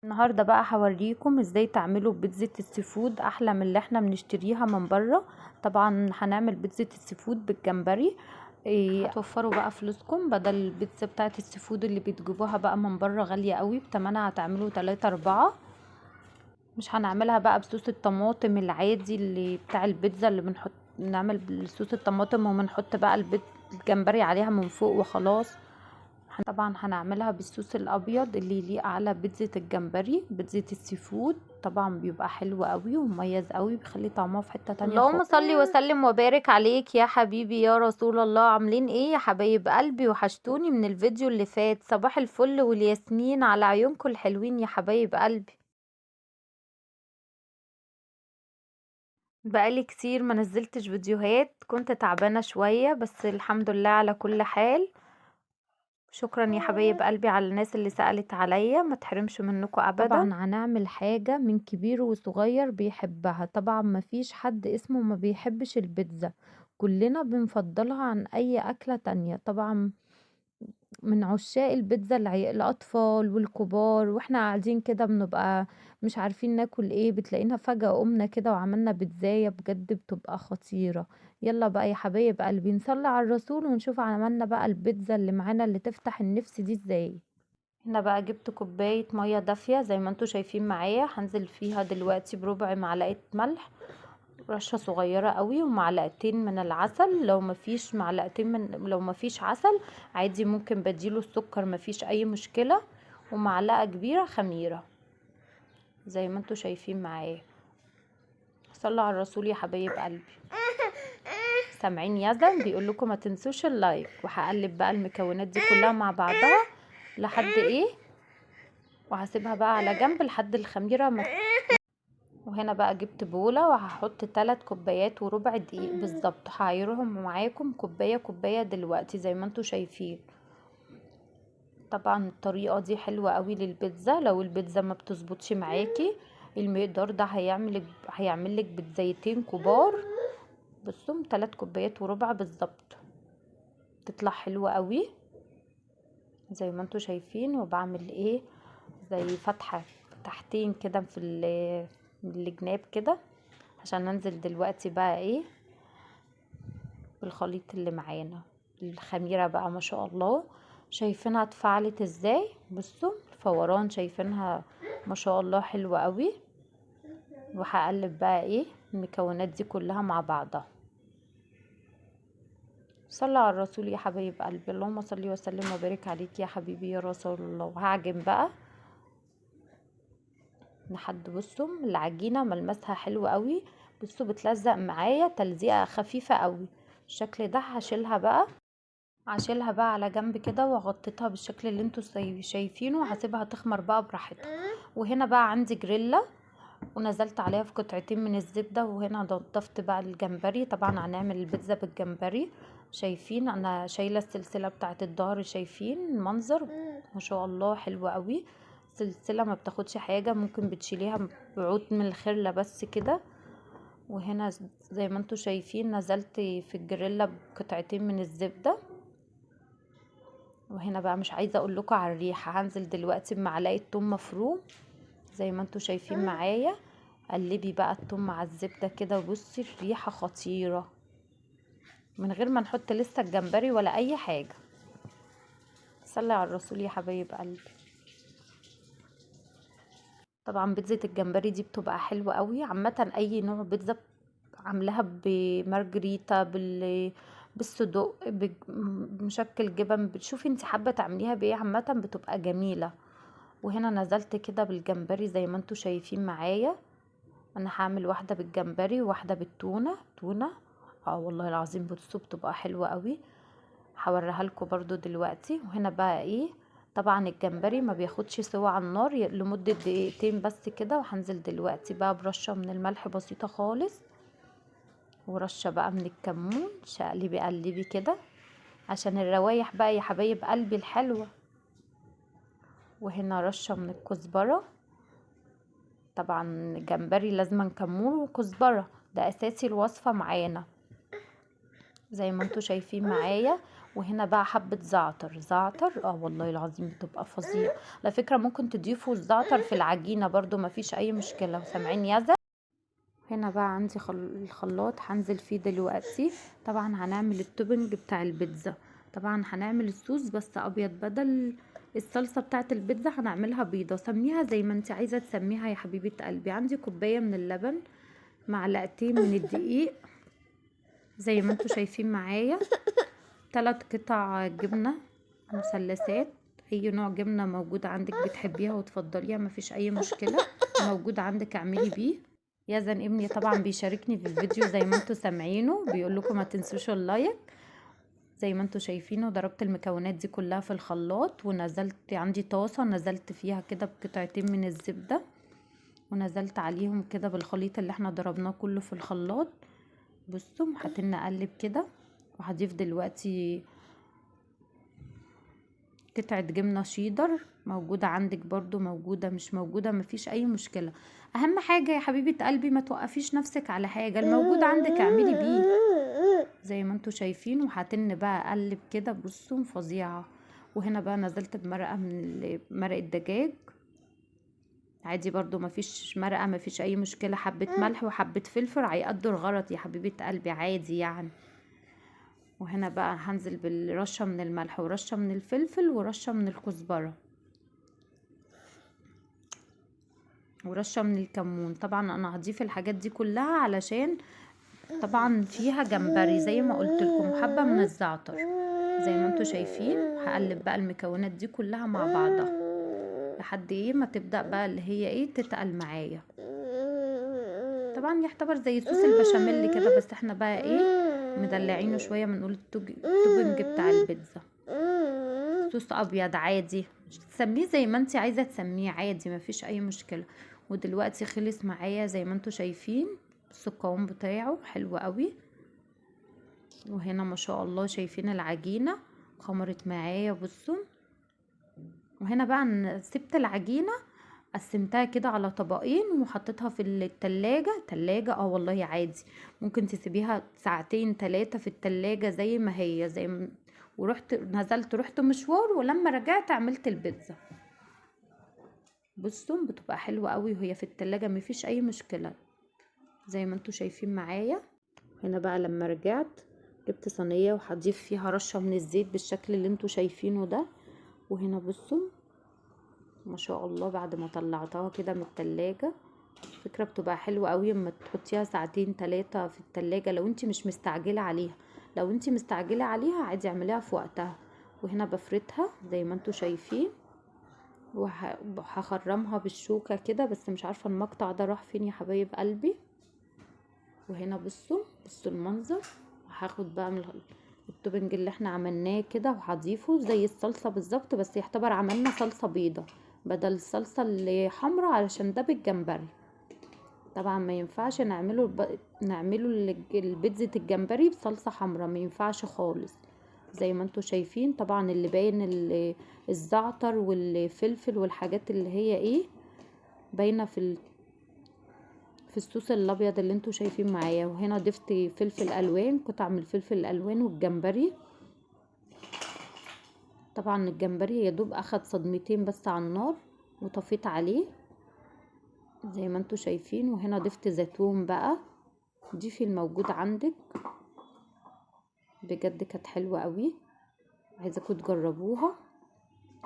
النهارده بقى هوريكم ازاي تعملوا بيتزا السيفود احلى من اللي احنا بنشتريها من بره. طبعا هنعمل بيتزا السيفود بالجمبري. هتوفروا بقى فلوسكم بدل البيتزا بتاعه السيفود اللي بتجيبوها بقى من بره غاليه قوي، بتمنها هتعملوا 3-4. مش هنعملها بقى بصوص الطماطم العادي اللي بتاع البيتزا اللي نعمل بصوص الطماطم وبنحط بقى الجمبري عليها من فوق وخلاص. طبعا هنعملها بالصوص الابيض اللي يليق على بيتزا الجمبري، بيتزا السيفود. طبعا بيبقى حلو قوي ومميز قوي، بيخلي طعمها في حتة تانية. اللهم صلي وسلم وبارك عليك يا حبيبي يا رسول الله. عاملين ايه يا حبايب قلبي؟ وحشتوني من الفيديو اللي فات. صباح الفل والياسمين على عيونكم الحلوين يا حبايب قلبي. بقالي كتير ما نزلتش فيديوهات، كنت تعبانة شوية بس الحمد لله على كل حال. شكرا يا حبايب قلبي على الناس اللي سألت عليا، ما تحرمش منكم ابدا. طبعا هنعمل حاجة من كبير وصغير بيحبها. طبعا ما فيش حد اسمه ما بيحبش البيتزا، كلنا بنفضلها عن اي اكلة تانية. طبعا من عشاق البيتزا الاطفال والكبار، واحنا قاعدين كده بنبقى مش عارفين ناكل ايه، بتلاقينا فجأة قمنا كده وعملنا بيتزاية، بجد بتبقى خطيرة. يلا بقى يا حبايب قلبي نصلي على الرسول ونشوف عملنا بقى البيتزا اللي معانا اللي تفتح النفس دي ازاي. هنا بقى جبت كوباية مية دافية زي ما انتوا شايفين معايا، هنزل فيها دلوقتي بربع معلقة ملح، رشة صغيرة قوي، ومعلقتين من العسل. لو مفيش عسل عادي ممكن بديله السكر، مفيش اي مشكلة. ومعلقة كبيرة خميرة زي ما انتوا شايفين معايا. صلوا على الرسول يا حبايب قلبي. سامعين يزن بيقول لكم ما تنسوش اللايك. وهقلب بقى المكونات دي كلها مع بعضها لحد ايه، وهسيبها بقى على جنب لحد الخميرة وهنا بقى جبت بولة وهحط 3 كوبايات وربع دقيق بالظبط. هعيرهم معاكم كوباية كوباية دلوقتي زي ما انتوا شايفين. طبعا الطريقة دي حلوة قوي للبيتزا. لو البيتزا ما بتظبطش معاكي المقدار ده هيعملك بيتزايتين كبار. بصوا 3 كوبايات وربع بالظبط، تطلع حلوة قوي زي ما انتوا شايفين. وبعمل ايه زي فتحة تحتين كده من الجناب كده عشان ننزل دلوقتي بقى ايه بالخليط اللي معانا. الخميرة بقى ما شاء الله شايفينها اتفعلت ازاي، بصوا الفوران شايفينها ما شاء الله حلوة قوي. وهقلب بقى ايه المكونات دي كلها مع بعضها. صلى على الرسول يا حبايب قلبي، اللهم صل وسلم وبارك عليك يا حبيبي يا رسول الله. وهعجن بقى لحد بصوا العجينة ملمسها حلو قوي. بصوا بتلزق معايا تلزيقة خفيفة قوي الشكل ده. هشيلها بقى على جنب كده وغطيتها بالشكل اللي انتوا شايفينه، وهسيبها تخمر بقى براحتها. وهنا بقى عندي جريلا ونزلت عليها في قطعتين من الزبدة. وهنا ضفت بقى الجمبري. طبعا هنعمل البيتزا بالجمبري. شايفين انا شايلة السلسلة بتاعة الظهر، شايفين المنظر ما شاء الله حلو قوي. سلسلة ما بتاخدش حاجة، ممكن بتشيليها بعود من الخردة بس كده. وهنا زي ما انتوا شايفين نزلت في الجريلا بقطعتين من الزبدة. وهنا بقى مش عايزه اقول لكم على الريحه، هنزل دلوقتي بمعلقه توم مفروم زي ما انتوا شايفين معايا. قلبي بقى التوم مع الزبده كده، وبصي الريحه خطيره من غير ما نحط لسه الجمبري ولا اي حاجه. صلي على الرسول يا حبايب قلبي. طبعا بيتزا الجمبري دي بتبقى حلوه قوي. عامه اي نوع بيتزا عاملاها بمارجريتا بالصدق بمشكل جبن، بتشوفي انت حابه تعمليها بايه، عامه بتبقى جميله. وهنا نزلت كده بالجمبري زي ما انتوا شايفين معايا. انا هعمل واحده بالجمبري وواحده بالتونه. والله العظيم بصوا بتبقى حلوه قوي، هوريها لكم برضو دلوقتي. وهنا بقى ايه، طبعا الجمبري ما بياخدش سوا على النار لمده دقيقتين بس كده. وهنزل دلوقتي بقى برشه من الملح بسيطه خالص، ورشه بقى من الكمون. شقلبي قلبي كده عشان الروايح بقى يا حبايب قلبي الحلوه. وهنا رشه من الكزبره. طبعا جمبري لازم كمون وكزبره، ده اساسي الوصفه معانا زي ما انتوا شايفين معايا. وهنا بقى حبة زعتر والله العظيم بتبقى فظيعة. على فكرة ممكن تضيفوا الزعتر في العجينة برضو مفيش اي مشكلة. وسامعين يزن؟ هنا بقى عندي الخلاط هنزل فيه دلوقتي. طبعا هنعمل التوبنج بتاع البيتزا. طبعا هنعمل الصوص بس ابيض، بدل الصلصة بتاعت البيتزا هنعملها بيضة. سميها زي ما انت عايزة تسميها يا حبيبة قلبي. عندي كوباية من اللبن، معلقتين من الدقيق زي ما انتوا شايفين معايا، 3 قطع جبنة مثلثات، اي نوع جبنة موجود عندك بتحبيها وتفضليها مفيش اي مشكلة، موجود عندك اعملي بيه. يزن ابني طبعا بيشاركني في الفيديو زي ما انتوا سامعينه، بيقول لكم ما تنسوش اللايك. زي ما انتوا شايفينه ضربت المكونات دي كلها في الخلاط، ونزلت عندي طاسة نزلت فيها كده بقطعتين من الزبدة، ونزلت عليهم كده بالخليط اللي احنا ضربناه كله في الخلاط. بصوا هنقلب كده، وهضيف دلوقتي قطعة جبنة شيدر، موجودة عندك برضو، موجودة مش موجودة مفيش اي مشكلة. اهم حاجة يا حبيبة قلبي ما توقفيش نفسك على حاجة، الموجود عندك اعملي بيه زي ما انتوا شايفين. وهتن بقى اقلب كده، بصوا فظيعة. وهنا بقى نزلت بمرقة من مرقة دجاج عادي برضو مفيش مرقة مفيش اي مشكلة، حبة ملح وحبة فلفل هيقضوا الغرض يا حبيبة قلبي عادي يعني. وهنا بقى هنزل بالرشة من الملح ورشة من الفلفل ورشة من الكزبرة ورشة من الكمون. طبعا انا هضيف الحاجات دي كلها علشان طبعا فيها جمبري زي ما قلت لكم، حبة من الزعتر زي ما انتوا شايفين. هقلب بقى المكونات دي كلها مع بعضها لحد ما تبدأ بقى اللي هي تتقل معايا. طبعا يعتبر زي صوص البشاميل كده، بس احنا بقى مدلعينه شويه، بنقول التوبنج بتاع البيتزا. صوص ابيض عادي، تسميه زي ما انت عايزه تسميه عادي مفيش اي مشكله. ودلوقتي خلص معايا زي ما انتوا شايفين، بس القوام بتاعه حلو قوي. وهنا ما شاء الله شايفين العجينه خمرت معايا بصوا. وهنا بقى سبت العجينه قسمتها كده على طبقين وحطيتها في التلاجة والله عادي ممكن تسيبيها 2 3 في التلاجة زي ما هي ورحت رحت مشوار، ولما رجعت عملت البيتزا. بصوا بتبقى حلوة قوي وهي في التلاجة مفيش اي مشكلة زي ما انتوا شايفين معايا. هنا بقى لما رجعت جبت صينية وهضيف فيها رشة من الزيت بالشكل اللي انتوا شايفينه ده. وهنا بصوا ما شاء الله بعد ما طلعتها كده من التلاجة، فكرة بتبقى حلوة قوي اما تحطيها 2 3 في التلاجة لو انت مش مستعجلة عليها. لو انت مستعجلة عليها عادي اعمليها في وقتها. وهنا بفردها زي ما انتوا شايفين، وهخرمها بالشوكة كده، بس مش عارفة المقطع ده راح فين يا حبايب قلبي. وهنا بصوا المنظر. هاخد بقى من التوبنج اللي احنا عملناه كده وهضيفه زي الصلصة بالظبط، بس يعتبر عملنا صلصة بيضة بدل الصلصة اللي حمرا علشان ده بالجمبري. طبعا ما ينفعش نعمله البيتزا الجمبري بصلصة حمرا، ما ينفعش خالص زي ما انتوا شايفين. طبعا اللي باين الزعتر والفلفل والحاجات اللي هي باينه في الصوص الابيض اللي انتوا شايفين معايا. وهنا ضفت فلفل الوان، قطع من الفلفل الالوان والجمبري. طبعا الجمبري يدوب اخد صدمتين بس على النار وطفيت عليه زي ما انتوا شايفين. وهنا ضفت زيتون بقى، ضيفي الموجود عندك، بجد كانت حلوة قوي عايزاكم تجربوها.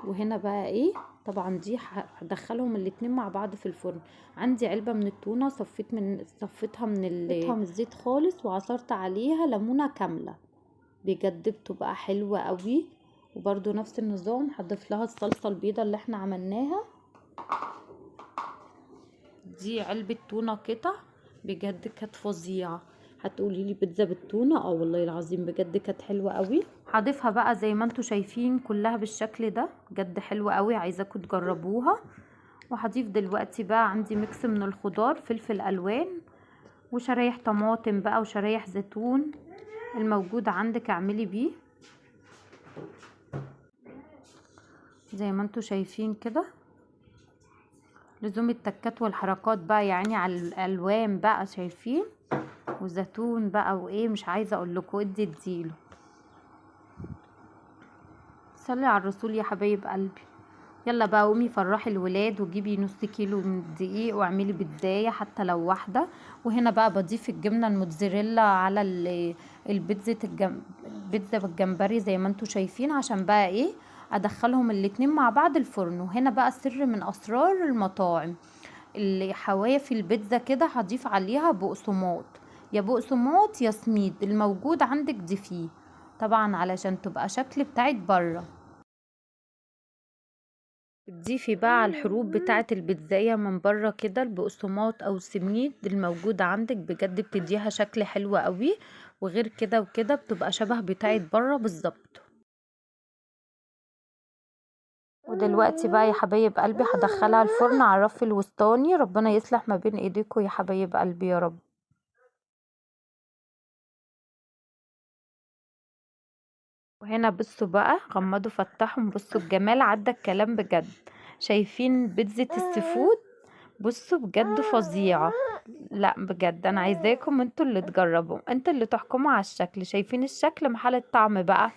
وهنا بقى طبعا دي هدخلهم الاتنين مع بعض في الفرن. عندي علبة من التونة صفيتها من الزيت خالص وعصرت عليها ليمونة كاملة، بجد بتبقى حلوة قوي. وبرده نفس النظام هضيف لها الصلصة البيضة اللي احنا عملناها. دي علبة تونة قطع بجد كانت فظيعة. هتقولي لي بيتزا بالتونة؟ والله العظيم بجد كانت حلوة قوي. هضيفها بقى زي ما انتوا شايفين كلها بالشكل ده، بجد حلوة قوي عايزاكم تجربوها. وهضيف دلوقتي بقى عندي ميكس من الخضار، فلفل الوان وشرايح طماطم بقى وشرايح زيتون، الموجود عندك اعملي بيه زي ما انتوا شايفين كده. لزوم التكات والحركات بقى يعني على الالوان بقى شايفين، وزيتون بقى مش عايزه اقول لكم اديله. صلي على الرسول يا حبايب قلبي. يلا بقى قومي فرحي الولاد وجيبي نص كيلو من الدقيق واعملي بيتزاية حتى لو واحدة. وهنا بقى بضيف الجبنة الموتزاريلا على البيتزا بالجمبري زي ما انتوا شايفين، عشان بقى ايه ادخلهم الاتنين مع بعض الفرن. وهنا بقى سر من اسرار المطاعم، الحواف البيتزا كده هضيف عليها بقسماط، يا بقسماط يا سميد، الموجود عندك ضيفيه طبعا علشان تبقى شكل بتاعت بره. تضيفي بقى على الحروب بتاعه البيتزايه من بره كده البقسماط او السميد الموجود عندك، بجد بتديها شكل حلو قوي، وغير كده وكده بتبقى شبه بتاعه بره بالظبط. ودلوقتي بقى يا حبايب قلبي هدخلها الفرن على الرف الوسطاني، ربنا يصلح ما بين ايديكم يا حبايب قلبي يا رب. وهنا بصوا بقى، غمضوا فتحهم، بصوا الجمال عدى الكلام بجد. شايفين بيتزا السيفود؟ بصوا بجد فظيعة. لا بجد انا عايزاكم انتوا اللي تجربوا، انتوا اللي تحكموا على الشكل. شايفين الشكل محل الطعم بقى.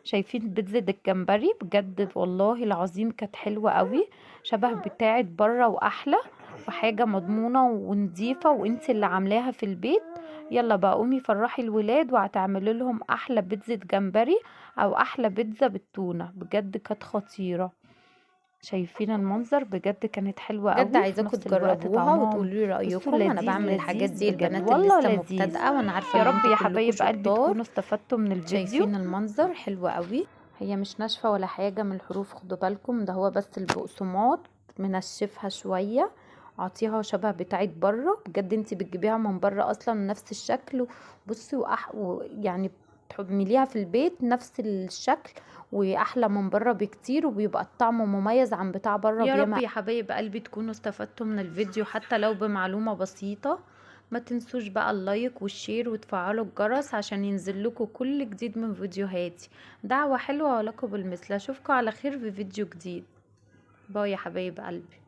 شايفين بيتزا الجمبري؟ بجد والله العظيم كانت حلوة قوي، شبه بتاعت بره واحلى، وحاجة مضمونة ونضيفة وانتي اللي عاملاها في البيت. يلا بقى قومي فرحي الولاد وهتعملي لهم احلى بيتزا جمبري او احلى بيتزا بالتونة، بجد كانت خطيرة. شايفين المنظر؟ بجد كانت حلوة بجد قوي، عايزاكم نفس الوقت تجربوها طعمها وتقولوا لي بصوا رايكم. انا لذيذ بعمل الحاجات لذيذ دي بجد، البنات اللي والله لسه لذيذ. مبتدئه، وانا عارفه يا ان رب انتوا يا كلكم حبايب قلبي شطار. تكونوا استفدتوا من الفيديو. شايفين المنظر حلو قوي. هي مش ناشفة ولا حاجة من الحروف، خدوا بالكم، ده هو بس البقسماط منشفها شوية، اعطيها شبه بتاعت بره. بجد انتي بتجيبيها من بره اصلا نفس الشكل. بصي يعني تعمليها في البيت نفس الشكل واحلى من بره بكتير، وبيبقى الطعم مميز عن بتاع بره يا رب بياما. يا حبايب قلبي تكونوا استفدتوا من الفيديو حتى لو بمعلومة بسيطة. ما تنسوش بقى اللايك والشير وتفعلوا الجرس عشان ينزل لكم كل جديد من فيديوهاتي. دعوة حلوة ولكم بالمثل. اشوفكم على خير في فيديو جديد. باي يا حبايب قلبي.